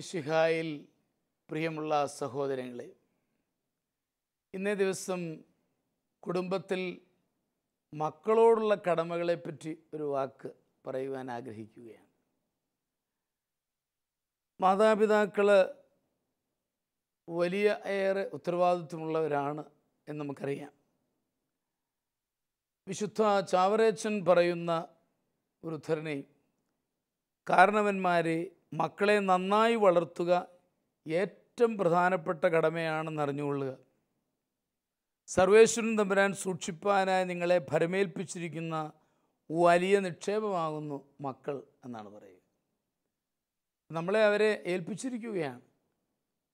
മിശിഹായിൽ പ്രിയമുള്ള സഹോദരങ്ങളെ, ഇന്നേ ദിവസം കുടുംബത്തിൽ മക്കളോടുള്ള കടമകളെപ്പറ്റി ഒരു വാക്ക് പറയുവാൻ ആഗ്രഹിക്കുകയാണ്. മാതാപിതാക്കൾ വലിയ ഏറെ ഉത്തരവാദിത്വമുള്ളവരാണ് എന്ന് നമുക്കറിയാം. വിശുദ്ധ ചാവറേച്ചൻ പറയുന്ന ഒരു ഉദ്ധരണി, കാരണവന്മാരെ മക്കളെ നന്നായി വളർത്തുക ഏറ്റവും പ്രധാനപ്പെട്ട കടമയാണെന്നറിഞ്ഞുകൊള്ളുക. സർവേശ്വരൻ തമ്പുരാൻ സൂക്ഷിപ്പാനായി നിങ്ങളെ ഭരമേൽപ്പിച്ചിരിക്കുന്ന വലിയ നിക്ഷേപമാകുന്നു മക്കൾ എന്നാണ് പറയുക. നമ്മളെ അവരെ ഏൽപ്പിച്ചിരിക്കുകയാണ്.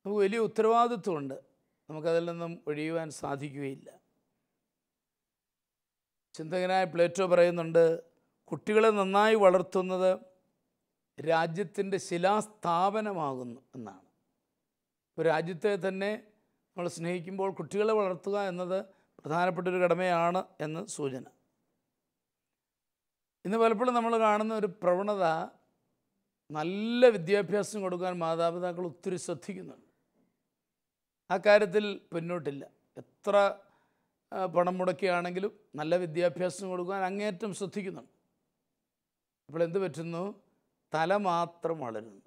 നമുക്ക് വലിയ ഉത്തരവാദിത്വമുണ്ട്. നമുക്കതിൽ നിന്നും ഒഴിയുവാൻ സാധിക്കുകയില്ല. ചിന്തകനായ പ്ലേറ്റോ പറയുന്നുണ്ട്, കുട്ടികളെ നന്നായി വളർത്തുന്നത് രാജ്യത്തിൻ്റെ ശിലാസ്ഥാപനമാകുന്നു എന്നാണ്. ഒരു രാജ്യത്തെ തന്നെ നമ്മൾ സ്നേഹിക്കുമ്പോൾ കുട്ടികളെ വളർത്തുക എന്നത് പ്രധാനപ്പെട്ടൊരു കടമയാണ് എന്ന് സൂചന. ഇന്ന് പലപ്പോഴും നമ്മൾ കാണുന്ന ഒരു പ്രവണത, നല്ല വിദ്യാഭ്യാസം കൊടുക്കാൻ മാതാപിതാക്കൾ ഒത്തിരി ശ്രദ്ധിക്കുന്നുണ്ട്. ആ കാര്യത്തിൽ പിന്നോട്ടില്ല. എത്ര പണം മുടക്കിയാണെങ്കിലും നല്ല വിദ്യാഭ്യാസം കൊടുക്കാൻ അങ്ങേയറ്റം ശ്രദ്ധിക്കുന്നുണ്ട്. അപ്പോൾ എന്ത് പറ്റുന്നു? തല മാത്രം വളരുന്നു,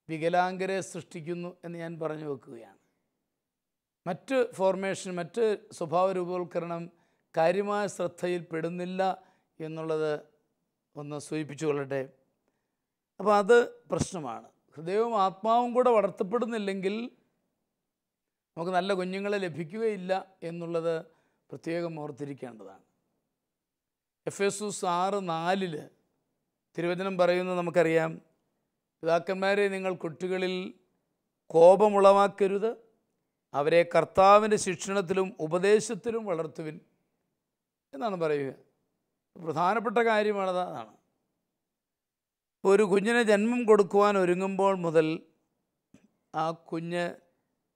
വികലാംഗരെ സൃഷ്ടിക്കുന്നു എന്ന് ഞാൻ പറഞ്ഞു വെക്കുകയാണ്. മറ്റ് ഫോർമേഷൻ, മറ്റ് സ്വഭാവ രൂപവൽക്കരണം കാര്യമായ ശ്രദ്ധയിൽ പെടുന്നില്ല എന്നുള്ളത് ഒന്ന് സൂചിപ്പിച്ചു കൊള്ളട്ടെ. അപ്പോൾ അത് പ്രശ്നമാണ്. ഹൃദയവും ആത്മാവും കൂടെ വളർത്തപ്പെടുന്നില്ലെങ്കിൽ നമുക്ക് നല്ല കുഞ്ഞുങ്ങളെ ലഭിക്കുകയില്ല എന്നുള്ളത് പ്രത്യേകം ഓർത്തിരിക്കേണ്ടതാണ്. എഫേസൂസ് 6:4 തിരുവചനം പറയുന്നത് നമുക്കറിയാം. പിതാക്കന്മാരെ, നിങ്ങൾ കുട്ടികളിൽ കോപമുളവാക്കരുത്, അവരെ കർത്താവിൻ്റെ ശിക്ഷണത്തിലും ഉപദേശത്തിലും വളർത്തുവിൻ എന്നാണ് പറയുക. പ്രധാനപ്പെട്ട കാര്യമാണതാണ്. ഒരു കുഞ്ഞിന് ജന്മം കൊടുക്കുവാൻ ഒരുങ്ങുമ്പോൾ മുതൽ ആ കുഞ്ഞ്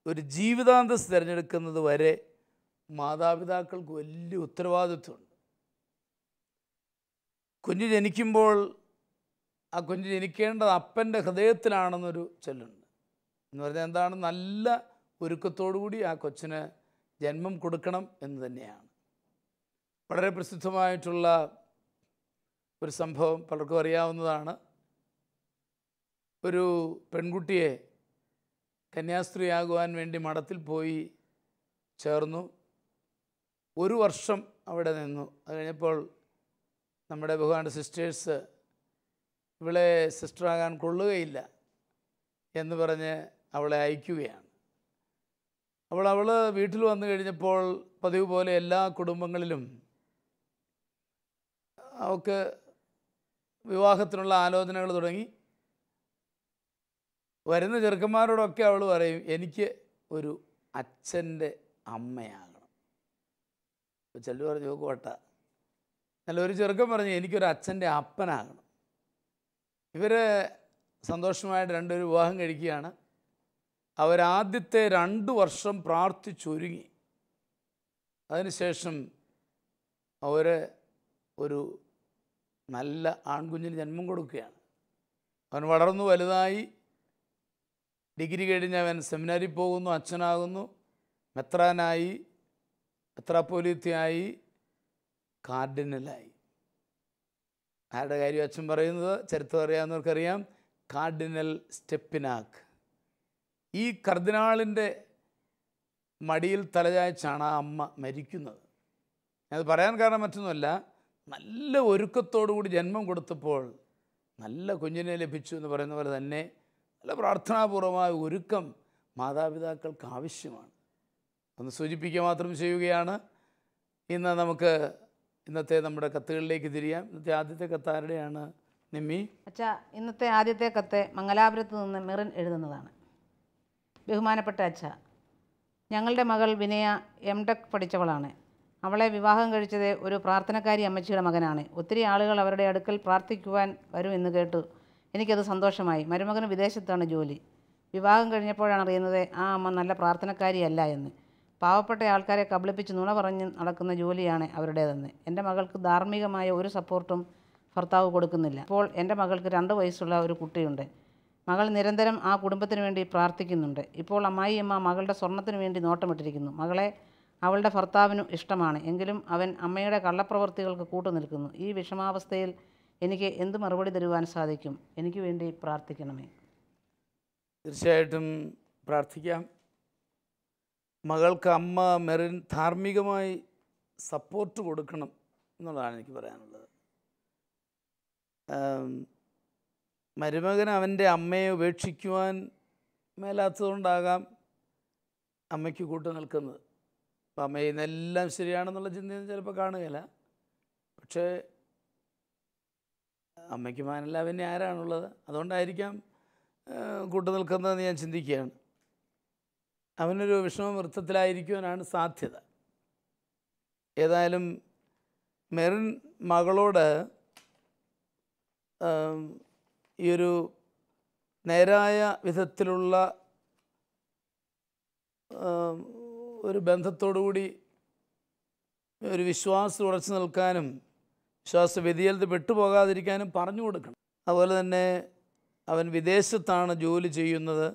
ഒരു ജീവിതാന്തസ് തിരഞ്ഞെടുക്കുന്നത് വരെ മാതാപിതാക്കൾക്ക് വലിയ ഉത്തരവാദിത്വമുണ്ട്. കുഞ്ഞ് ജനിക്കുമ്പോൾ ആ കുഞ്ഞ് ജനിക്കേണ്ടത് അപ്പൻ്റെ ഹൃദയത്തിലാണെന്നൊരു ചൊല്ലുണ്ട്. എന്ന് പറഞ്ഞാൽ എന്താണ്? നല്ല ഒരുക്കത്തോടുകൂടി ആ കൊച്ചിന് ജന്മം കൊടുക്കണം എന്ന് തന്നെയാണ്. വളരെ പ്രസിദ്ധമായിട്ടുള്ള ഒരു സംഭവം പലർക്കും അറിയാവുന്നതാണ്. ഒരു പെൺകുട്ടിയെ കന്യാസ്ത്രീയാകുവാൻ വേണ്ടി മഠത്തിൽ പോയി ചേർന്നു. 1 വർഷം അവിടെ നിന്നു. അത് കഴിഞ്ഞപ്പോൾ നമ്മുടെ ബഹുമാന സിസ്റ്റേഴ്സ് ഇവളെ സിസ്റ്ററാകാൻ കൊള്ളുകയില്ല എന്ന് പറഞ്ഞ് അവളെ അയക്കുകയാണ്. അവൾ വീട്ടിൽ വന്നു കഴിഞ്ഞപ്പോൾ പതിവ് പോലെ എല്ലാ കുടുംബങ്ങളിലും അവൾക്ക് വിവാഹത്തിനുള്ള ആലോചനകൾ തുടങ്ങി. വരുന്ന ചെറുക്കന്മാരോടൊക്കെ അവൾ പറയും, എനിക്ക് ഒരു അച്ഛൻ്റെ അമ്മയാകണം. ചെല്ലു പറഞ്ഞു, നോക്കോട്ട. നല്ലൊരു ചെറുക്കൻ പറഞ്ഞു, എനിക്കൊരു അച്ഛൻ്റെ അപ്പനാകണം. ഇവർ സന്തോഷമായിട്ട് രണ്ടുപേരും വിവാഹം കഴിക്കുകയാണ്. അവരാദ്യത്തെ 2 വർഷം പ്രാർത്ഥിച്ചൊരുങ്ങി. അതിനുശേഷം അവർ ഒരു നല്ല ആൺകുഞ്ഞിന് ജന്മം കൊടുക്കുകയാണ്. അവൻ വളർന്നു വലുതായി, ഡിഗ്രി കഴിഞ്ഞ് അവൻ സെമിനാരിൽ പോകുന്നു, അച്ഛനാകുന്നു, മെത്രാനായി, മെത്രാപ്പോലീത്തയായി, കാർഡിനലായി. ആരുടെ കാര്യം അച്ഛൻ പറയുന്നത്? ചരിത്രം അറിയാവുന്നവർക്കറിയാം. കാർഡിനൽ സ്റ്റെപ്പിനാക്ക്. ഈ കർദിനാളിൻ്റെ മടിയിൽ തലചായ്ച്ചാണ് ആ അമ്മ മരിക്കുന്നത്. അത് പറയാൻ കാരണം മറ്റൊന്നുമല്ല, നല്ല ഒരുക്കത്തോടുകൂടി ജന്മം കൊടുത്തപ്പോൾ നല്ല കുഞ്ഞിനെ ലഭിച്ചു എന്ന് പറയുന്ന പോലെ തന്നെ നല്ല പ്രാർത്ഥനാപൂർവമായ ഒരുക്കം മാതാപിതാക്കൾക്ക് ആവശ്യമാണ്. ഒന്ന് സൂചിപ്പിക്കുക മാത്രം ചെയ്യുകയാണ്. ഇന്ന് നമുക്ക് ഇന്നത്തെ നമ്മുടെ കത്തുകളിലേക്ക് തിരിയാം. ഇന്നത്തെ ആദ്യത്തെ കത്ത് ആരുടെയാണ് നിമ്മി? അച്ഛാ, ഇന്നത്തെ ആദ്യത്തെ കത്ത് മംഗലാപുരത്ത് നിന്ന് മെറിൻ എഴുതുന്നതാണ്. ബഹുമാനപ്പെട്ട അച്ഛ, ഞങ്ങളുടെ മകൾ വിനയ MTech പഠിച്ചവളാണ്. അവളെ വിവാഹം കഴിച്ചത് ഒരു പ്രാർത്ഥനക്കാരി അമ്മച്ചിയുടെ മകനാണ്. ഒത്തിരി ആളുകൾ അവരുടെ അടുക്കൽ പ്രാർത്ഥിക്കുവാൻ വരും എന്ന് കേട്ടു. എനിക്കത് സന്തോഷമായി. മരുമകന് വിദേശത്താണ് ജോലി. വിവാഹം കഴിഞ്ഞപ്പോഴാണ് അറിയുന്നത് ആ അമ്മ നല്ല പ്രാർത്ഥനക്കാരിയല്ല എന്ന്. പാവപ്പെട്ട ആൾക്കാരെ കബളിപ്പിച്ച് നുണ പറഞ്ഞ് നടക്കുന്ന ജോലിയാണ് അവരുടേതെന്ന്. എൻ്റെ മകൾക്ക് ധാർമ്മികമായ ഒരു സപ്പോർട്ടും ഭർത്താവ് കൊടുക്കുന്നില്ല. ഇപ്പോൾ എൻ്റെ മകൾക്ക് 2 വയസ്സുള്ള ഒരു കുട്ടിയുണ്ട്. മകൾ നിരന്തരം ആ കുടുംബത്തിന് വേണ്ടി പ്രാർത്ഥിക്കുന്നുണ്ട്. ഇപ്പോൾ അമ്മായിയമ്മ മകളുടെ സ്വർണത്തിനു വേണ്ടി നോട്ടമിട്ടിരിക്കുന്നു. മകളെ അവളുടെ ഭർത്താവിനും ഇഷ്ടമാണ്. എങ്കിലും അവൻ അമ്മയുടെ കള്ളപ്രവൃത്തികൾക്ക് കൂട്ടുനിൽക്കുന്നു. ഈ വിഷമാവസ്ഥയിൽ എനിക്ക് എന്ത് മറുപടി തരുവാൻ സാധിക്കും? എനിക്ക് വേണ്ടി പ്രാർത്ഥിക്കണമേ. തീർച്ചയായിട്ടും പ്രാർത്ഥിക്കാം. മകൾക്ക് അമ്മ മെറിൻ ധാർമ്മികമായി സപ്പോർട്ട് കൊടുക്കണം എന്നുള്ളതാണ് എനിക്ക് പറയാനുള്ളത്. മരുമകൻ അവൻ്റെ അമ്മയെ ഉപേക്ഷിക്കുവാൻ മേലാത്തതുകൊണ്ടാകാം അമ്മയ്ക്ക് കൂട്ടു നിൽക്കുന്നത്. അപ്പം അമ്മ ചെയ്യുന്നതെല്ലാം ശരിയാണെന്നുള്ള ചിന്തയൊന്നും ചിലപ്പോൾ കാണുകയില്ല. പക്ഷേ അമ്മയ്ക്ക് മാനല്ല പിന്നെ ആരാണുള്ളത്? അതുകൊണ്ടായിരിക്കാം കൂട്ടു നിൽക്കുന്നതെന്ന് ഞാൻ ചിന്തിക്കുകയാണ്. അവനൊരു വിഷമവൃത്തത്തിലായിരിക്കുവാനാണ് സാധ്യത. ഏതായാലും മെറിൻ മകളോട് ഈ ഒരു നേരായ വിധത്തിലുള്ള ഒരു ബന്ധത്തോടുകൂടി ഒരു വിശ്വാസം ഉറച്ചു നിൽക്കാനും വിശ്വാസ വ്യതിയാലത്തിൽ പെട്ടുപോകാതിരിക്കാനും പറഞ്ഞു കൊടുക്കണം. അതുപോലെ തന്നെ അവൻ വിദേശത്താണ് ജോലി ചെയ്യുന്നത്.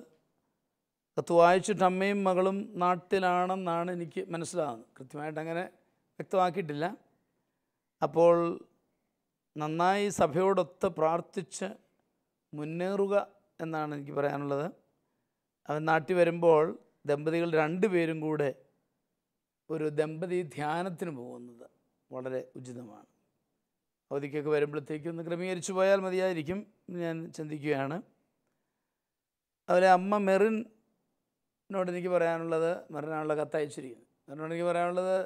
കത്ത് വായിച്ചിട്ട് അമ്മയും മകളും നാട്ടിലാണെന്നാണ് എനിക്ക് മനസ്സിലാകുന്നത്. കൃത്യമായിട്ട് അങ്ങനെ വ്യക്തമാക്കിയിട്ടില്ല. അപ്പോൾ നന്നായി സഭയോടൊത്ത് പ്രാർത്ഥിച്ച് മുന്നേറുക എന്നാണ് എനിക്ക് പറയാനുള്ളത്. അവൻ നാട്ടിൽ വരുമ്പോൾ ദമ്പതികൾ രണ്ടുപേരും കൂടെ ഒരു ദമ്പതി ധ്യാനത്തിന് പോകുന്നത് വളരെ ഉചിതമാണ്. അവധിക്കൊക്കെ വരുമ്പോഴത്തേക്കും ഒന്ന് ക്രമീകരിച്ചു പോയാൽ മതിയായിരിക്കും ഞാൻ ചിന്തിക്കുകയാണ്. അതുപോലെ അമ്മ മെറിനോട് എനിക്ക് പറയാനുള്ളത്, മെറിനാണുള്ള കത്തയച്ചിരിക്കുന്നത്, മെറിനോട് എനിക്ക് പറയാനുള്ളത്,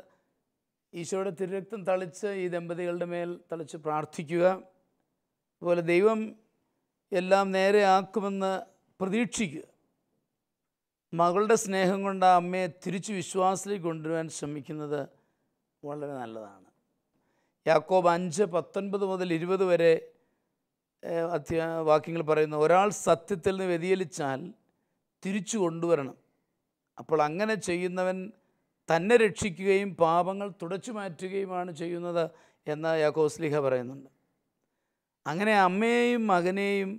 ഈശോയുടെ തിരുരക്തം തളിച്ച് ഈ ദമ്പതികളുടെ മേൽ തളിച്ച് പ്രാർത്ഥിക്കുക. അതുപോലെ ദൈവം എല്ലാം നേരെ ആക്കുമെന്ന് പ്രതീക്ഷിക്കുക. മകളുടെ സ്നേഹം കൊണ്ട് ആ അമ്മയെ തിരിച്ച് വിശ്വാസത്തിലേക്ക് കൊണ്ടുവരാൻ ശ്രമിക്കുന്നത് വളരെ നല്ലതാണ്. യാക്കോബ് 5:19 മുതൽ 20 വരെ വാക്യങ്ങൾ പറയുന്നു, ഒരാൾ സത്യത്തിൽ നിന്ന് വ്യതിചലിച്ചാൽ തിരിച്ചു കൊണ്ടുവരണം. അപ്പോൾ അങ്ങനെ ചെയ്യുന്നവൻ തന്നെ രക്ഷിക്കുകയും പാപങ്ങൾ തുടച്ചു മാറ്റുകയുമാണ് ചെയ്യുന്നത് എന്ന് യാക്കോബ് ശ്ലീഹ പറയുന്നുണ്ട്. അങ്ങനെ അമ്മയെയും മകനെയും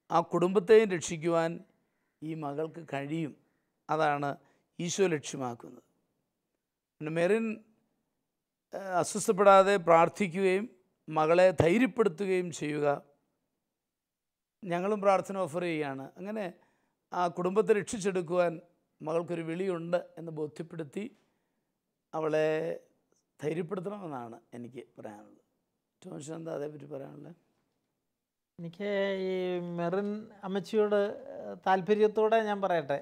ആ കുടുംബത്തെയും രക്ഷിക്കുവാൻ ഈ മകൾക്ക് കഴിയും. അതാണ് ഈശോ ലക്ഷ്യമാക്കുന്നത്. പിന്നെ മെറിൻ അസ്വസ്ഥപ്പെടാതെ പ്രാർത്ഥിക്കുകയും മകളെ ധൈര്യപ്പെടുത്തുകയും ചെയ്യുക. ഞങ്ങളും പ്രാർത്ഥന ഓഫർ ചെയ്യുകയാണ്. അങ്ങനെ ആ കുടുംബത്തെ രക്ഷിച്ചെടുക്കുവാൻ മകൾക്കൊരു വിളിയുണ്ട് എന്ന് ബോധ്യപ്പെടുത്തി അവളെ ധൈര്യപ്പെടുത്തണമെന്നാണ് എനിക്ക് പറയാനുള്ളത്. ടോമിഷൻ എന്താ അതേപറ്റി പറയാനുള്ളത്? എനിക്ക് ഈ മെറിൻ അമ്മച്ചിയോട് താല്പര്യത്തോടെ ഞാൻ പറയട്ടെ,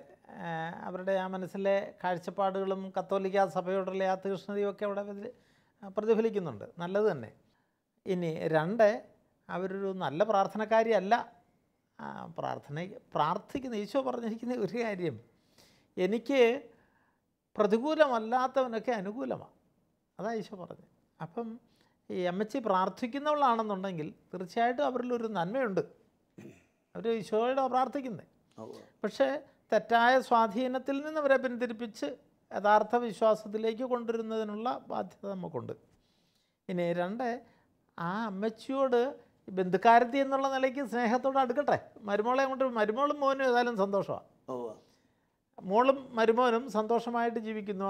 അവരുടെ ആ മനസ്സിലെ കാഴ്ചപ്പാടുകളും കത്തോലിക്ക സഭയോടുള്ള ആ തീക്ഷ്ണതയും ഒക്കെ അവിടെ പ്രതിഫലിക്കുന്നുണ്ട്. നല്ലത് തന്നെ. ഇനി 2, അവരൊരു നല്ല പ്രാർത്ഥനക്കാരിയല്ല. പ്രാർത്ഥിക്കുന്ന ഈശോ പറഞ്ഞിരിക്കുന്ന ഒരു കാര്യം, എനിക്ക് പ്രതികൂലമല്ലാത്തവനൊക്കെ അനുകൂലമാണ്. അതാ ഈശോ പറഞ്ഞത്. അപ്പം ഈ അമ്മച്ചി പ്രാർത്ഥിക്കുന്നവളാണെന്നുണ്ടെങ്കിൽ തീർച്ചയായിട്ടും അവരിലൊരു നന്മയുണ്ട്. അവർ ഈശോയോടെ പ്രാർത്ഥിക്കുന്നത്. പക്ഷേ തെറ്റായ സ്വാധീനത്തിൽ നിന്ന് അവരെ പിന്തിരിപ്പിച്ച് യഥാർത്ഥ വിശ്വാസത്തിലേക്ക് കൊണ്ടുവരുന്നതിനുള്ള ബാധ്യത നമുക്കുണ്ട്. ഇനി 2, ആ അമ്മച്ചിയോട് ബന്ധുക്കാരത്തി എന്നുള്ള നിലയ്ക്ക് സ്നേഹത്തോടെ അടുക്കട്ടെ. മരുമോളെ കൊണ്ട്, മരുമോളും മോനും ഏതായാലും സന്തോഷമാണ്. മോളും മരുമോനും സന്തോഷമായിട്ട് ജീവിക്കുന്നു.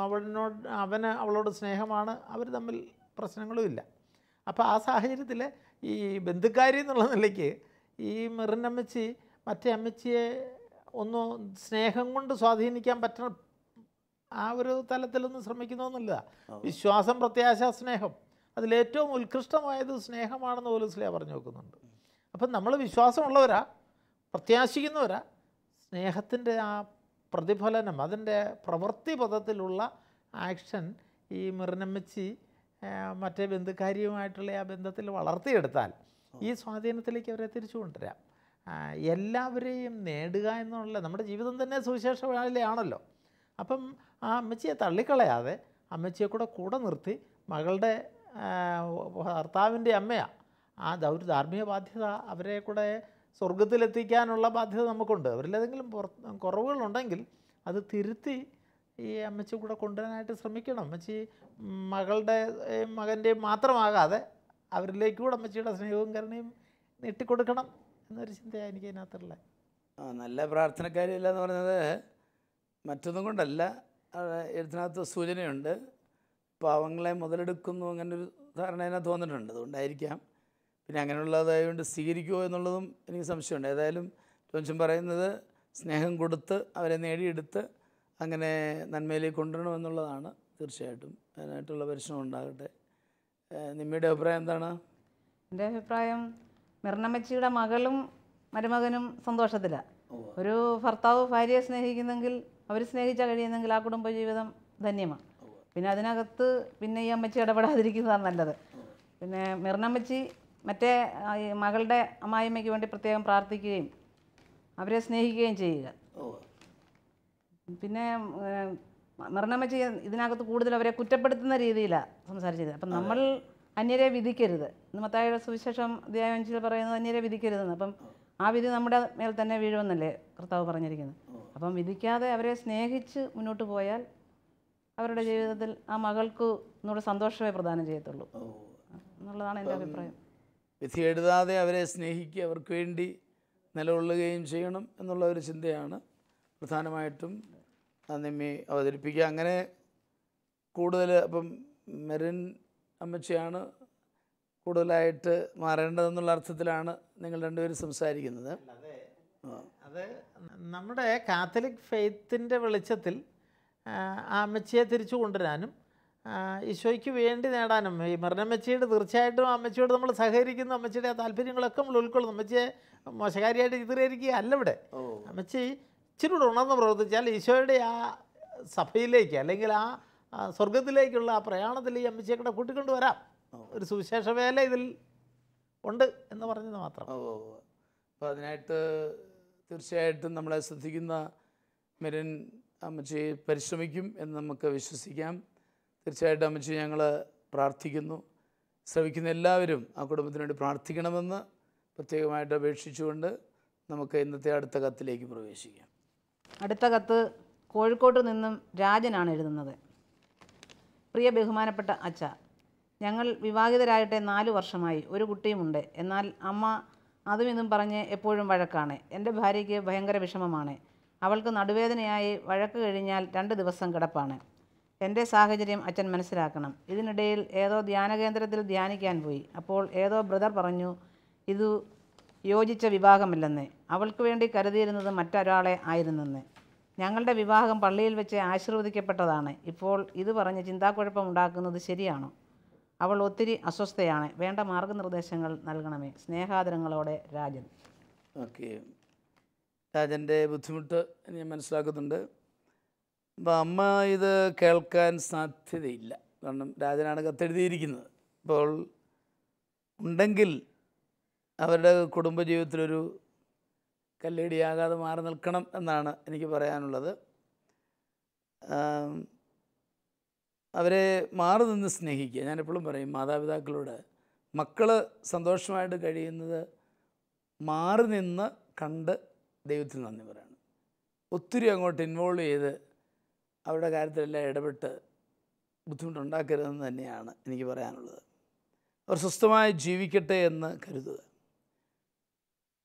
അവളോട് സ്നേഹമാണ്. അവർ തമ്മിൽ പ്രശ്നങ്ങളും ഇല്ല. അപ്പോൾ ആ സാഹചര്യത്തിൽ ഈ ബന്ധുക്കാരി എന്നുള്ള നിലയ്ക്ക് ഈ മെറിൻ അമ്മച്ചി മറ്റേ അമ്മച്ചിയെ ഒന്ന് സ്നേഹം കൊണ്ട് സ്വാധീനിക്കാൻ പറ്റണം, ആ ഒരു തലത്തിലൊന്നും ശ്രമിക്കുന്നൊന്നുമില്ല. വിശ്വാസം, പ്രത്യാശ, സ്നേഹം, അതിലേറ്റവും ഉത്കൃഷ്ടമായത് സ്നേഹമാണെന്ന് പോലീസിലെ പറഞ്ഞു നോക്കുന്നുണ്ട്. അപ്പം നമ്മൾ വിശ്വാസമുള്ളവരാ, പ്രത്യാശിക്കുന്നവരാ, സ്നേഹത്തിൻ്റെ ആ പ്രതിഫലനം, അതിൻ്റെ പ്രവൃത്തി പദത്തിലുള്ള ആക്ഷൻ ഈ മെറിനമ്മച്ചി മറ്റേ ബന്ധുക്കാരിയുമായിട്ടുള്ള ആ ബന്ധത്തിൽ വളർത്തിയെടുത്താൽ ഈ സ്വാധീനത്തിലേക്ക് അവരെ തിരിച്ചു കൊണ്ടുവരാം. എല്ലാവരെയും നേടുക എന്നുള്ള നമ്മുടെ ജീവിതം തന്നെ സുവിശേഷ വേലയാണല്ലോ. അപ്പം ആ അമ്മച്ചിയെ തള്ളിക്കളയാതെ അമ്മച്ചിയെ കൂടെ നിർത്തി മകളുടെ ഭർത്താവിൻ്റെ അമ്മയാണ്, ആ ഒരു ധാർമ്മിക ബാധ്യത അവരെ കൂടെ സ്വർഗത്തിലെത്തിക്കാനുള്ള ബാധ്യത നമുക്കുണ്ട്. അവരിലേതെങ്കിലും കുറവുകളുണ്ടെങ്കിൽ അത് തിരുത്തി ഈ അമ്മച്ചി കൂടെ കൊണ്ടുവരാനായിട്ട് ശ്രമിക്കണം. അമ്മച്ചി മകൻ്റെയും മാത്രമാകാതെ അവരിലേക്ക് കൂടെ അമ്മച്ചിയുടെ സ്നേഹവും കരുണയും നീട്ടിക്കൊടുക്കണം എന്നൊരു ചിന്തയാണ് എനിക്ക് അതിനകത്തുള്ളത്. നല്ല പ്രാർത്ഥനക്കാരിയല്ല എന്ന് പറഞ്ഞത് മറ്റൊന്നും കൊണ്ടല്ല. എഴുത്തിനകത്ത് സൂചനയുണ്ട്, പാവങ്ങളെ മുതലെടുക്കുന്നു, അങ്ങനൊരു ധാരണ അതിനകത്ത് തോന്നിയിട്ടുണ്ട്. അതുകൊണ്ടായിരിക്കാം. പിന്നെ അങ്ങനെയുള്ളതായതുകൊണ്ട് സ്വീകരിക്കുമോ എന്നുള്ളതും എനിക്ക് സംശയമുണ്ട്. ഏതായാലും ടോൺസൺ പറയുന്നത് സ്നേഹം കൊടുത്ത് അവരെ നേടിയെടുത്ത് അങ്ങനെ നന്മയിലേക്ക് കൊണ്ടുവരണമെന്നുള്ളതാണ്. തീർച്ചയായിട്ടും അതിനായിട്ടുള്ള പരിശ്രമം ഉണ്ടാകട്ടെ. നിമ്മയുടെ അഭിപ്രായം എന്താണ്? എൻ്റെ അഭിപ്രായം, മിർണമ്മച്ചിയുടെ മകളും മരുമകനും സന്തോഷത്തിലാണ്. ഒരു ഭർത്താവ് ഭാര്യയെ സ്നേഹിക്കുന്നെങ്കിൽ, അവർ സ്നേഹിച്ചാൽ കഴിയുന്നെങ്കിൽ ആ കുടുംബജീവിതം ധന്യമാണ്. പിന്നെ അതിനകത്ത് പിന്നെ ഈ അമ്മച്ചി ഇടപെടാതിരിക്കുന്നതാണ് നല്ലത്. പിന്നെ മിർണമ്മച്ചി മറ്റേ ഈ മകളുടെ അമ്മായിമ്മയ്ക്ക് വേണ്ടി പ്രത്യേകം പ്രാർത്ഥിക്കുകയും അവരെ സ്നേഹിക്കുകയും ചെയ്യുക. പിന്നെ മിർണമ്മച്ചി ഇതിനകത്ത് കൂടുതൽ അവരെ കുറ്റപ്പെടുത്തുന്ന രീതിയിലാണ് സംസാരിച്ചത്. അപ്പം നമ്മൾ അന്യരെ വിധിക്കരുത്. മത്തായിയുടെ സുവിശേഷം അധ്യായം 5 പറയുന്നത് അന്യരെ വിധിക്കരുതെന്ന്. അപ്പം ആ വിധി നമ്മുടെ മേൽ തന്നെ വീഴുമെന്നല്ലേ കർത്താവ് പറഞ്ഞിരിക്കുന്നത്. അപ്പം വിധിക്കാതെ അവരെ സ്നേഹിച്ച് മുന്നോട്ട് പോയാൽ അവരുടെ ജീവിതത്തിൽ ആ മകൾക്ക് ഒന്നുകൂടെ സന്തോഷമേ പ്രദാനം ചെയ്യത്തുള്ളൂ എന്നുള്ളതാണ് എൻ്റെ അഭിപ്രായം. വിധി എഴുതാതെ അവരെ സ്നേഹിക്കുക, അവർക്ക് വേണ്ടി നിലകൊള്ളുകയും ചെയ്യണം എന്നുള്ള ഒരു ചിന്തയാണ് പ്രധാനമായിട്ടും നിമ്മി അവതരിപ്പിക്കുക. അങ്ങനെ കൂടുതൽ അപ്പം മെറിൻ അമ്മച്ചിയാണ് കൂടുതലായിട്ട് മാറേണ്ടതെന്നുള്ള അർത്ഥത്തിലാണ് നിങ്ങൾ രണ്ടുപേരും സംസാരിക്കുന്നത്. അത് നമ്മുടെ കാത്തലിക് ഫെയ്ത്തിൻ്റെ വെളിച്ചത്തിൽ ആ അമ്മച്ചിയെ തിരിച്ചു കൊണ്ടുവരാനും ഈശോയ്ക്ക് വേണ്ടി നേടാനും ഈ മെറിനമ്മച്ചിയുടെ തീർച്ചയായിട്ടും അമ്മച്ചിയോട് നമ്മൾ സഹകരിക്കുന്നു. അമ്മച്ചിയുടെ താല്പര്യങ്ങളൊക്കെ നമ്മൾ ഉൾക്കൊള്ളുന്നു. അമ്മച്ചിയെ മോശകാരിയായിട്ട് ചിത്രീകരിക്കുക അല്ല ഇവിടെ. അമ്മച്ചി ഇച്ചിരി കൂടെ ഉണർന്ന് പ്രവർത്തിച്ചാൽ ഈശോയുടെ ആ സഭയിലേക്ക് അല്ലെങ്കിൽ ആ സ്വർഗത്തിലേക്കുള്ള ആ പ്രയാണത്തിൽ ഈ അമ്മച്ചിയെ കൂടെ കൂട്ടിക്കൊണ്ട് വരാം. ഒരു സുവിശേഷ വേല ഇതിൽ ഉണ്ട് എന്ന് പറഞ്ഞത് മാത്രം. അപ്പോൾ അതിനായിട്ട് തീർച്ചയായിട്ടും നമ്മളെ ശ്രദ്ധിക്കുന്ന മെറിൻ അമ്മച്ചി പരിശ്രമിക്കും എന്ന് നമുക്ക് വിശ്വസിക്കാം. തീർച്ചയായിട്ടും അമ്മച്ചി ഞങ്ങൾ പ്രാർത്ഥിക്കുന്നു. ശ്രമിക്കുന്ന എല്ലാവരും ആ കുടുംബത്തിന് വേണ്ടി പ്രാർത്ഥിക്കണമെന്ന് പ്രത്യേകമായിട്ട് അപേക്ഷിച്ചുകൊണ്ട് നമുക്ക് ഇന്നത്തെ അടുത്ത കത്തിലേക്ക് പ്രവേശിക്കാം. അടുത്ത കത്ത് കോഴിക്കോട്ട് നിന്നും രാജനാണ് എഴുതുന്നത്. പ്രിയ ബഹുമാനപ്പെട്ട അച്ഛ, ഞങ്ങൾ വിവാഹിതരായിട്ട് 4 വർഷമായി. ഒരു കുട്ടിയുമുണ്ട്. എന്നാൽ അമ്മ അതും ഇതും പറഞ്ഞ് എപ്പോഴും വഴക്കാണ്. എൻ്റെ ഭാര്യയ്ക്ക് ഭയങ്കര വിഷമമാണ്. അവൾക്ക് നടുവേദനയായി വഴക്ക് കഴിഞ്ഞാൽ 2 ദിവസം കിടപ്പാണ്. എൻ്റെ സാഹചര്യം അച്ഛൻ മനസ്സിലാക്കണം. ഇതിനിടയിൽ ഏതോ ധ്യാനകേന്ദ്രത്തിൽ ധ്യാനിക്കാൻ പോയി. അപ്പോൾ ഏതോ ബ്രദർ പറഞ്ഞു ഇത് യോജിച്ച വിവാഹമില്ലെന്ന്. അവൾക്ക് വേണ്ടി കരുതിയിരുന്നത് മറ്റൊരാളെ ആയിരുന്നെന്ന്. ഞങ്ങളുടെ വിവാഹം പള്ളിയിൽ വെച്ച് ആശീർവദിക്കപ്പെട്ടതാണ്. ഇപ്പോൾ ഇത് പറഞ്ഞ് ചിന്താക്കുഴപ്പമുണ്ടാക്കുന്നത് ശരിയാണോ? അവൾ ഒത്തിരി അസ്വസ്ഥയാണ്. വേണ്ട മാർഗനിർദ്ദേശങ്ങൾ നൽകണമേ. സ്നേഹാദരങ്ങളോടെ രാജൻ. ഓക്കെ, രാജൻ്റെ ബുദ്ധിമുട്ട് ഞാൻ മനസ്സിലാക്കുന്നുണ്ട്. അപ്പം അമ്മ ഇത് കേൾക്കാൻ സാധ്യതയില്ല. കാരണം രാജനാണ് കത്തെഴുതിയിരിക്കുന്നത്. അപ്പോൾ ഉണ്ടെങ്കിൽ അവരുടെ കുടുംബജീവിതത്തിലൊരു കല്ലേടിയാകാതെ മാറി നിൽക്കണം എന്നാണ് എനിക്ക് പറയാനുള്ളത്. അവരെ മാറി നിന്ന് സ്നേഹിക്കുക. ഞാനെപ്പോഴും പറയും മാതാപിതാക്കളോട്, മക്കൾ സന്തോഷമായിട്ട് കഴിയുന്നത് മാറി നിന്ന് കണ്ട് ദൈവത്തിൽ നന്ദി പറയണം. ഒത്തിരി അങ്ങോട്ട് ഇൻവോൾവ് ചെയ്ത് അവരുടെ കാര്യത്തിലെല്ലാം ഇടപെട്ട് ബുദ്ധിമുട്ടുണ്ടാക്കരുതെന്ന് തന്നെയാണ് എനിക്ക് പറയാനുള്ളത്. അവർ സ്വസ്ഥമായി ജീവിക്കട്ടെ എന്ന് കരുതുക.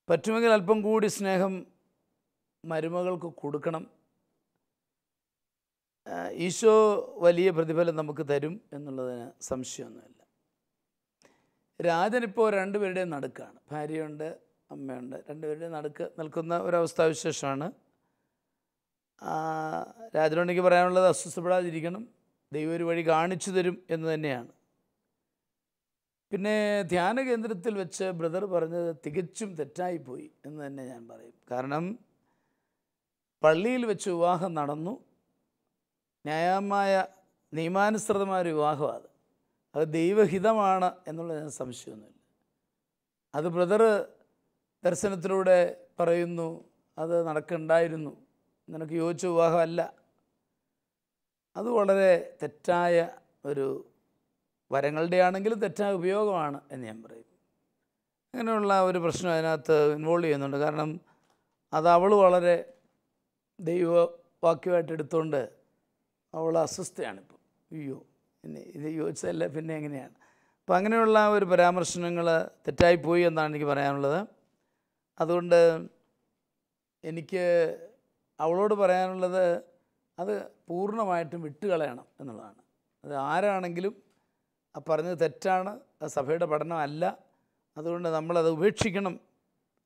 പറ്റുമെങ്കിൽ അല്പം കൂടി സ്നേഹം മരുമകൾക്ക് കൊടുക്കണം. ഈശോ വലിയ പ്രതിഫലം നമുക്ക് തരും എന്നുള്ളതിന് സംശയമൊന്നുമില്ല. രാജനിപ്പോൾ 2 പേരുടെയും നടുക്കാണ്. ഭാര്യയുണ്ട്, അമ്മയുണ്ട്. 2 പേരുടെയും നടുക്ക് നിൽക്കുന്ന ഒരവസ്ഥാവിശേഷമാണ്. രാജനോട് എനിക്ക് പറയാനുള്ളത് അസ്വസ്ഥപ്പെടാതിരിക്കണം. ദൈവം ഒരു വഴി കാണിച്ചു തരും എന്ന് തന്നെയാണ്. പിന്നെ ധ്യാന കേന്ദ്രത്തിൽ വെച്ച് ബ്രദർ പറഞ്ഞത് തികച്ചും തെറ്റായിപ്പോയി എന്ന് തന്നെ ഞാൻ പറയും. കാരണം പള്ളിയിൽ വെച്ച് വിവാഹം നടന്നു. ന്യായമായ നിയമാനുസൃതമായ ഒരു വിവാഹമാണ്. അത് ദൈവഹിതമാണ് എന്നുള്ളതിന് സംശയമൊന്നുമില്ല. അത് ബ്രദർ ദർശനത്തിലൂടെ പറയുന്നു അത് നടക്കുന്നുണ്ടായിരുന്നു, നിനക്ക് യോജിച്ച വിവാഹമല്ല. അത് വളരെ തെറ്റായ ഒരു വരങ്ങളുടെ ആണെങ്കിലും തെറ്റായ ഉപയോഗമാണ് എന്ന് ഞാൻ പറയും. അങ്ങനെയുള്ള ഒരു പ്രശ്നം അതിനകത്ത് ഇൻവോൾവ് ചെയ്യുന്നുണ്ട്. കാരണം അത് അവൾ വളരെ ദൈവവാക്യമായിട്ട് എടുത്തുകൊണ്ട് അവൾ അസ്വസ്ഥയാണിപ്പോൾ. അയ്യോ പിന്നെ ഇത് യോജിച്ചതല്ല പിന്നെ എങ്ങനെയാണ്. അപ്പോൾ അങ്ങനെയുള്ള ഒരു പരാമർശനങ്ങൾ തെറ്റായിപ്പോയി എന്നാണ് എനിക്ക് പറയാനുള്ളത്. അതുകൊണ്ട് എനിക്ക് അവളോട് പറയാനുള്ളത് അത് പൂർണ്ണമായിട്ടും വിട്ടുകളയണം എന്നുള്ളതാണ്. അത് ആരാണെങ്കിലും ആ പറഞ്ഞത് തെറ്റാണ്, അത് സഭയുടെ പഠനമല്ല, അതുകൊണ്ട് നമ്മളത് ഉപേക്ഷിക്കണം,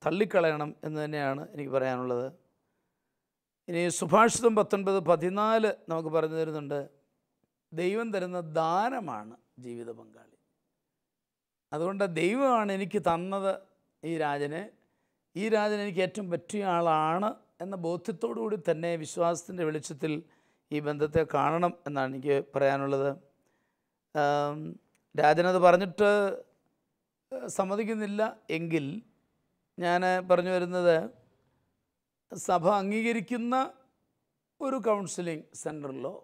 തള്ളിക്കളയണം എന്ന് തന്നെയാണ് എനിക്ക് പറയാനുള്ളത്. ഇനി സുഭാഷിതം 19:14 നമുക്ക് പറഞ്ഞു തരുന്നുണ്ട്, ദൈവം തരുന്ന ദാനമാണ് ജീവിത പങ്കാളി. അതുകൊണ്ട് ദൈവമാണ് എനിക്ക് തന്നത് ഈ രാജനെ എനിക്ക് ഏറ്റവും പറ്റിയ ആളാണ് എന്ന ബോധ്യത്തോടു കൂടി തന്നെ വിശ്വാസത്തിൻ്റെ വെളിച്ചത്തിൽ ഈ ബന്ധത്തെ കാണണം എന്നാണ് എനിക്ക് പറയാനുള്ളത്. രാജനത് പറഞ്ഞിട്ട് സമ്മതിക്കുന്നില്ല എങ്കിൽ ഞാൻ പറഞ്ഞു വരുന്നത്, സഭ അംഗീകരിക്കുന്ന ഒരു കൗൺസിലിംഗ് സെൻറ്ററിലോ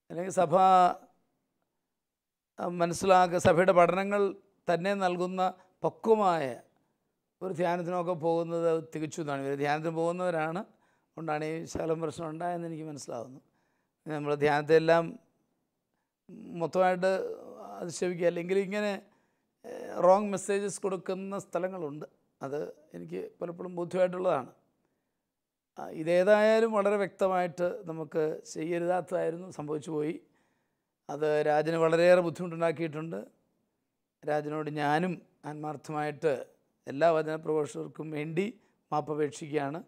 അല്ലെങ്കിൽ സഭയുടെ പഠനങ്ങൾ തന്നെ നൽകുന്ന പക്വമായ ഒരു ധ്യാനത്തിനൊക്കെ പോകുന്നത് തികച്ചു എന്നാണ്. ഇവർ ധ്യാനത്തിന് പോകുന്നവരാണ്, കൊണ്ടാണ് ഈ ശകലം പ്രശ്നം ഉണ്ടായെന്ന് എനിക്ക് മനസ്സിലാവുന്നു. നമ്മൾ ധ്യാനത്തെ എല്ലാം മൊത്തമായിട്ട് അധിക്ഷേപിക്കുക, അല്ലെങ്കിൽ ഇങ്ങനെ റോങ് മെസ്സേജസ് കൊടുക്കുന്ന സ്ഥലങ്ങളുണ്ട്. അത് എനിക്ക് പലപ്പോഴും ബോധ്യമായിട്ടുള്ളതാണ്. ഇതേതായാലും വളരെ വ്യക്തമായിട്ട് നമുക്ക് ചെയ്യരുതാത്തതായിരുന്നു, സംഭവിച്ചു പോയി. അത് രാജന് വളരെയേറെ ബുദ്ധിമുട്ടുണ്ടാക്കിയിട്ടുണ്ട്. രാജനോട് ഞാനും ആത്മാർത്ഥമായിട്ട് എല്ലാ വചനപ്രഘോഷകർക്കും വേണ്ടി മാപ്പപേക്ഷിക്കുകയാണ്.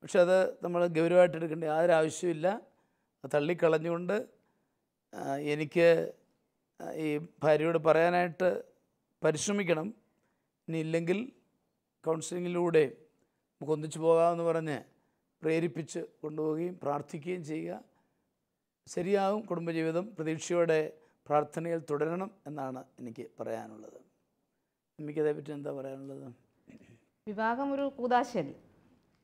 പക്ഷെ അത് നമ്മൾ ഗൗരവമായിട്ട് എടുക്കേണ്ട യാതൊരു ആവശ്യമില്ല. തള്ളിക്കളഞ്ഞുകൊണ്ട് എനിക്ക് ഈ ഭാര്യയോട് പറയാനായിട്ട് പരിശ്രമിക്കണം. ഇനി ഇല്ലെങ്കിൽ കൗൺസിലിങ്ങിലൂടെ നമുക്ക് ഒന്നിച്ചു പോകാമെന്ന് പറഞ്ഞ് പ്രേരിപ്പിച്ച് കൊണ്ടുപോവുകയും പ്രാർത്ഥിക്കുകയും ചെയ്യുക. ശരിയാകും. കുടുംബജീവിതം പ്രതീക്ഷയോടെ പ്രാർത്ഥനയിൽ തുടരണം എന്നാണ് എനിക്ക് പറയാനുള്ളത്. എനിക്കതേപ്പറ്റി എന്താ പറയാനുള്ളത്? വിവാഹം ഒരു കൂദാശയല്ലേ.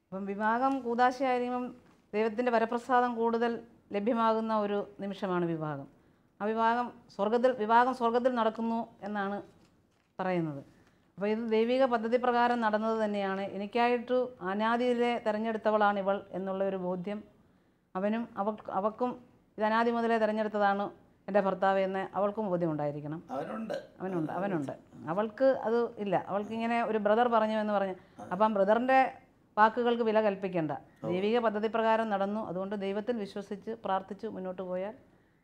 അപ്പം വിവാഹം കൂദാശയായിരിക്കുമ്പം ദൈവത്തിൻ്റെ വരപ്രസാദം കൂടുതൽ ലഭ്യമാകുന്ന ഒരു നിമിഷമാണ് വിവാഹം. ആ വിവാഹം സ്വർഗത്തിൽ നടക്കുന്നു എന്നാണ് പറയുന്നത്. അപ്പോൾ ഇത് ദൈവിക പദ്ധതി പ്രകാരം നടന്നത് തന്നെയാണ്. എനിക്കായിട്ട് അനാദിയിലെ തിരഞ്ഞെടുത്തവളാണ് ഇവൾ എന്നുള്ള ഒരു ബോധ്യം അവനും അവൾക്കും ഇത് അനാദി മുതലേ തിരഞ്ഞെടുത്തതാണ് എൻ്റെ ഭർത്താവ് എന്ന് അവൾക്കും ബോധ്യം ഉണ്ടായിരിക്കണം. അവനുണ്ട്. അവൾക്ക് അത് ഇല്ല. അവൾക്കിങ്ങനെ ഒരു ബ്രദർ പറഞ്ഞു എന്ന് പറഞ്ഞ്, അപ്പം ബ്രദറിൻ്റെ വാക്കുകൾക്ക് വില കൽപ്പിക്കേണ്ട. ദൈവിക പദ്ധതി പ്രകാരം നടന്നു. അതുകൊണ്ട് ദൈവത്തിൽ വിശ്വസിച്ച് പ്രാർത്ഥിച്ച് മുന്നോട്ട് പോയാൽ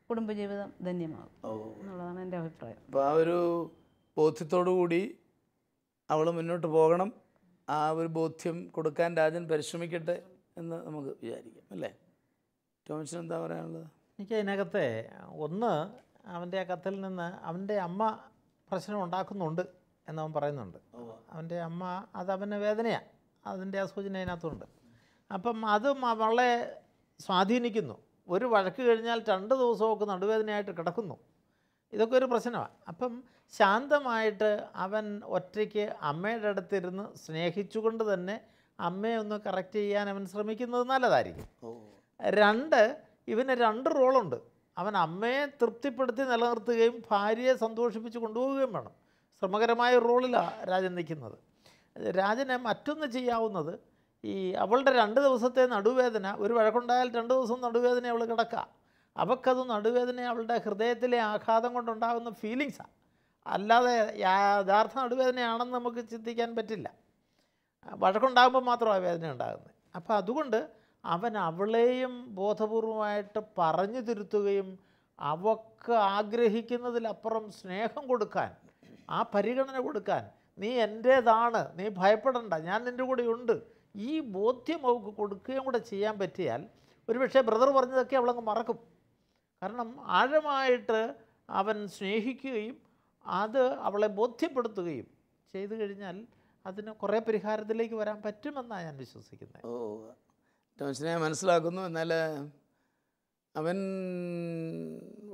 കുടുംബജീവിതം ധന്യമാകും എന്നുള്ളതാണ് എൻ്റെ അഭിപ്രായം. അപ്പോൾ ആ ഒരു ബോധ്യത്തോടു കൂടി അവൾ മുന്നോട്ട് പോകണം. ആ ഒരു ബോധ്യം കൊടുക്കാൻ രാജൻ പരിശ്രമിക്കട്ടെ എന്ന് നമുക്ക് വിചാരിക്കാം, അല്ലേ? ടോമിച്ചൻ എന്താ പറയാനുള്ളത്? എനിക്ക് അതിനകത്തെ ഒന്ന്, അവൻ്റെ ആ കത്തിൽ നിന്ന് അവൻ്റെ അമ്മ പ്രശ്നം ഉണ്ടാക്കുന്നുണ്ട് എന്നവൻ പറയുന്നുണ്ട്. അവൻ്റെ അമ്മ അത് അവന് വേദനയാണ്, അതിൻ്റെ ആ സൂചന അതിനകത്തുണ്ട്. അപ്പം അതും അവളെ സ്വാധീനിക്കുന്നു. ഒരു വഴക്ക് കഴിഞ്ഞാൽ 2 ദിവസമൊക്കെ നടുവേദനയായിട്ട് കിടക്കുന്നു. ഇതൊക്കെ ഒരു പ്രശ്നമാണ്. അപ്പം ശാന്തമായിട്ട് അവൻ ഒറ്റയ്ക്ക് അമ്മയുടെ അടുത്തിരുന്ന് സ്നേഹിച്ചുകൊണ്ട് തന്നെ അമ്മയെ ഒന്ന് കറക്റ്റ് ചെയ്യാൻ അവൻ ശ്രമിക്കുന്നത് നല്ലതായിരിക്കും. 2, ഇവന് 2 റോളുണ്ട്. അവൻ അമ്മയെ തൃപ്തിപ്പെടുത്തി നിലനിർത്തുകയും ഭാര്യയെ സന്തോഷിപ്പിച്ച് കൊണ്ടുപോവുകയും വേണം. ശ്രമകരമായ റോളിലാണ് രാജൻ നിൽക്കുന്നത്. രാജന് മറ്റൊന്ന് ചെയ്യാവുന്നത്, ഈ അവളുടെ 2 ദിവസത്തെ നടുവേദന, ഒരു വഴക്കുണ്ടായാൽ 2 ദിവസം നടുവേദന അവൾ കിടക്കുക. അവൾക്കത് നടുവേദന അവളുടെ ഹൃദയത്തിലെ ആഘാതം കൊണ്ടുണ്ടാകുന്ന ഫീലിങ്സാണ്, അല്ലാതെ യഥാർത്ഥ നടുവേദനയാണെന്ന് നമുക്ക് ചിന്തിക്കാൻ പറ്റില്ല. വഴക്കുണ്ടാകുമ്പോൾ മാത്രമാണ് വേദന ഉണ്ടാകുന്നത്. അപ്പോൾ അതുകൊണ്ട് അവൻ അവളെയും ബോധപൂർവമായിട്ട് പറഞ്ഞു തിരുത്തുകയും അവൾക്ക് ആഗ്രഹിക്കുന്നതിലപ്പുറം സ്നേഹം കൊടുക്കാൻ, ആ പരിഗണന കൊടുക്കാൻ, നീ എൻ്റേതാണ്, നീ ഭയപ്പെടണ്ട, ഞാൻ നിൻ്റെ കൂടെ ഉണ്ട്, ഈ ബോധ്യം അവൾക്ക് കൊടുക്കുകയും കൂടെ ചെയ്യാൻ പറ്റിയാൽ ഒരുപക്ഷെ ബ്രദർ പറഞ്ഞതൊക്കെ അവളങ്ങ് മറക്കും. കാരണം ആഴമായിട്ട് അവൻ സ്നേഹിക്കുകയും അത് അവളെ ബോധ്യപ്പെടുത്തുകയും ചെയ്തു കഴിഞ്ഞാൽ അതിന് കുറേ പരിഹാരത്തിലേക്ക് വരാൻ പറ്റുമെന്നാണ് ഞാൻ വിശ്വസിക്കുന്നത്. ടോമിച്ചനെ മനസ്സിലാക്കുന്നു. എന്നാൽ അവൻ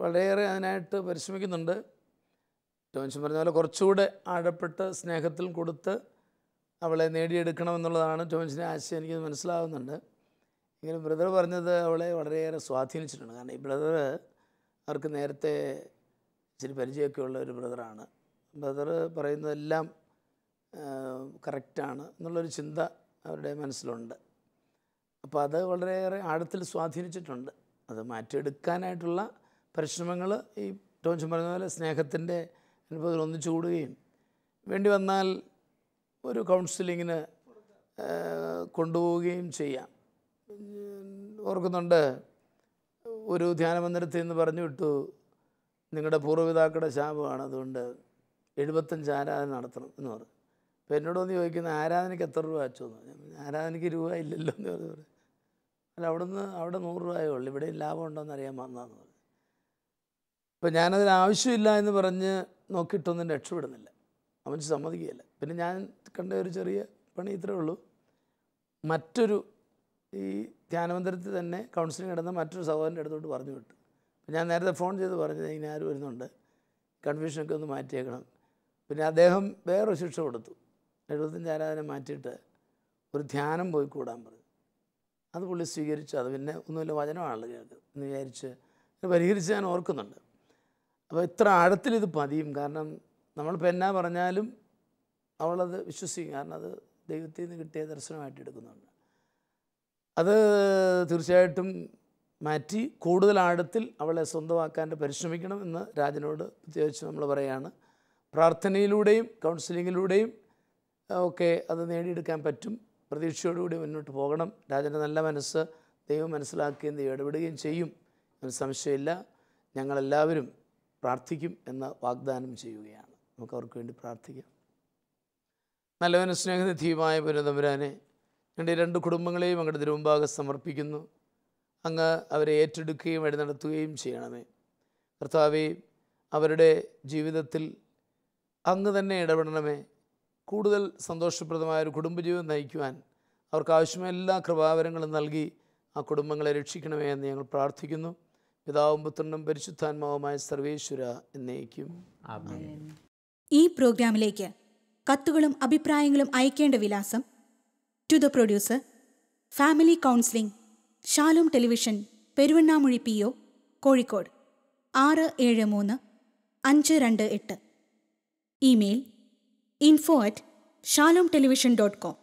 വളരെയേറെ അതിനായിട്ട് പരിശ്രമിക്കുന്നുണ്ട്. ടോമിച്ചൻ പറഞ്ഞ പോലെ കുറച്ചുകൂടെ ആഴപ്പെട്ട് സ്നേഹത്തിൽ കൊടുത്ത് അവളെ നേടിയെടുക്കണമെന്നുള്ളതാണ് ടോമിച്ചൻ്റെ ആശയം. എനിക്കത് മനസ്സിലാവുന്നുണ്ട്. എങ്കിലും ബ്രദർ പറഞ്ഞത് അവളെ വളരെയേറെ സ്വാധീനിച്ചിട്ടുണ്ട്. കാരണം ഈ ബ്രദർ അവർക്ക് നേരത്തെ ഇച്ചിരി പരിചയമൊക്കെ ഉള്ള ഒരു ബ്രദറാണ്. ബ്രദർ പറയുന്നതെല്ലാം കറക്റ്റാണ് എന്നുള്ളൊരു ചിന്ത അവരുടെ മനസ്സിലുണ്ട്. അപ്പോൾ അത് വളരെയേറെ ആഴത്തിൽ സ്വാധീനിച്ചിട്ടുണ്ട്. അത് മാറ്റിയെടുക്കാനായിട്ടുള്ള പരിശ്രമങ്ങൾ ഈ ടോമിച്ചൻ പറഞ്ഞ പോലെ സ്നേഹത്തിൻ്റെ അനുഭവത്തിൽ ഒന്നിച്ചു കൂടുകയും വേണ്ടി വന്നാൽ ഒരു കൗൺസിലിങ്ങിന് കൊണ്ടുപോവുകയും ചെയ്യാം. ഓർക്കുന്നുണ്ട്, ഒരു ധ്യാനമന്ദിരത്തിൽ നിന്ന് പറഞ്ഞു വിട്ടു, നിങ്ങളുടെ പൂർവ്വപിതാക്കളുടെ ശാപമാണ്, അതുകൊണ്ട് 75 ആരാധന നടത്തണം എന്ന് പറഞ്ഞു. അപ്പോൾ എന്നോടൊന്ന് ചോദിക്കുന്ന, ആരാധനയ്ക്ക് എത്ര രൂപ വെച്ചോന്ന്? ആരാധനയ്ക്ക് രൂപ ഇല്ലല്ലോ എന്ന് പറഞ്ഞു. അല്ല, അവിടെ 100 രൂപയേ ഉള്ളൂ, ഇവിടെ ലാഭം ഉണ്ടോയെന്ന് അറിയാൻ വന്നതെന്ന് പറഞ്ഞു. അപ്പോൾ ഞാനതിന് ആവശ്യമില്ല എന്ന് പറഞ്ഞ് നോക്കിയിട്ടൊന്നും രക്ഷപ്പെടുന്നില്ല. അവൻ സമ്മതിക്കുകയില്ല. പിന്നെ ഞാൻ കണ്ട ഒരു ചെറിയ പണി ഇത്രയേ ഉള്ളൂ. മറ്റൊരു ഈ ധ്യാനമന്ദിരത്തിൽ തന്നെ കൗൺസിലിംഗ് നടന്ന മറ്റൊരു സഹോദരൻ്റെ അടുത്തോട്ട് പറഞ്ഞു വിട്ടു. അപ്പോൾ ഞാൻ നേരത്തെ ഫോൺ ചെയ്ത് പറഞ്ഞത്, ഇങ്ങനെ ആര് വരുന്നുണ്ട്, കൺഫ്യൂഷനൊക്കെ ഒന്ന് മാറ്റിയേക്കണം. പിന്നെ അദ്ദേഹം വേറൊരു ശിക്ഷ കൊടുത്തു. 75 ആരാധന മാറ്റിയിട്ട് ഒരു ധ്യാനം പോയി കൂടാൻ പറഞ്ഞു. അത് പുള്ളി സ്വീകരിച്ചു. അത് പിന്നെ ഒന്നുമില്ല, വചനമാണല്ലോ കേൾക്കുക എന്ന് വിചാരിച്ച് പരിഹരിച്ച് ഞാൻ ഓർക്കുന്നുണ്ട്. അപ്പോൾ ഇത്ര ആഴത്തിലിത് പതിയും. കാരണം നമ്മളിപ്പോൾ എന്നാ പറഞ്ഞാലും അവളത് വിശ്വസിക്കും. കാരണം അത് ദൈവത്തിൽ നിന്ന് കിട്ടിയ ദർശനമായിട്ട് എടുക്കുന്നുണ്ട്. അത് തീർച്ചയായിട്ടും മാറ്റി കൂടുതൽ ആഴത്തിൽ അവളെ സ്വന്തമാക്കാൻ പരിശ്രമിക്കണം എന്ന് രാജനോട് പ്രത്യേകിച്ച് നമ്മൾ പറയുകയാണ്. പ്രാർത്ഥനയിലൂടെയും കൗൺസിലിങ്ങിലൂടെയും ഒക്കെ അത് നേടിയെടുക്കാൻ പറ്റും. പ്രതീക്ഷയോടുകൂടി മുന്നോട്ട് പോകണം. രാജൻ്റെ നല്ല മനസ്സ് ദൈവം മനസ്സിലാക്കുകയും ദൈവം ഇടപെടുകയും ചെയ്യും എന്ന് സംശയമില്ല. ഞങ്ങളെല്ലാവരും പ്രാർത്ഥിക്കും എന്ന വാഗ്ദാനം ചെയ്യുകയാണ്. നമുക്ക് അവർക്ക് വേണ്ടി പ്രാർത്ഥിക്കാം. നല്ലവനും സ്നേഹനിധിയുമായ പുരതമ്പുരാനെ, ഞങ്ങളുടെ 2 കുടുംബങ്ങളെയും അങ്ങയുടെ തിരുമുമ്പാകെ സമർപ്പിക്കുന്നു. അങ്ങ് അവരെ ഏറ്റെടുക്കുകയും വഴി നടത്തുകയും ചെയ്യണമേ. കർത്താവേ, അവരുടെ ജീവിതത്തിൽ അങ്ങ് തന്നെ ഇടപെടണമേ. കൂടുതൽ സന്തോഷപ്രദമായൊരു കുടുംബജീവിതം നയിക്കുവാൻ അവർക്ക് ആവശ്യമായ എല്ലാ കൃപാവരങ്ങളും നൽകി ആ കുടുംബങ്ങളെ രക്ഷിക്കണമേ എന്ന് ഞങ്ങൾ പ്രാർത്ഥിക്കുന്നു. പിതാവും പുത്രനും പരിശുദ്ധാത്മാവുമായ സർവേശ്വര എന്നേക്കും ആമേൻ. ഈ പ്രോഗ്രാമിലേക്ക് കത്തുകളും അഭിപ്രായങ്ങളും അയക്കേണ്ട വിലാസം: to the producer, family counselling, Shalom Television, Peruvannamuzhi PO, Kozhikode 673528. Email info@shalomtelevision.com.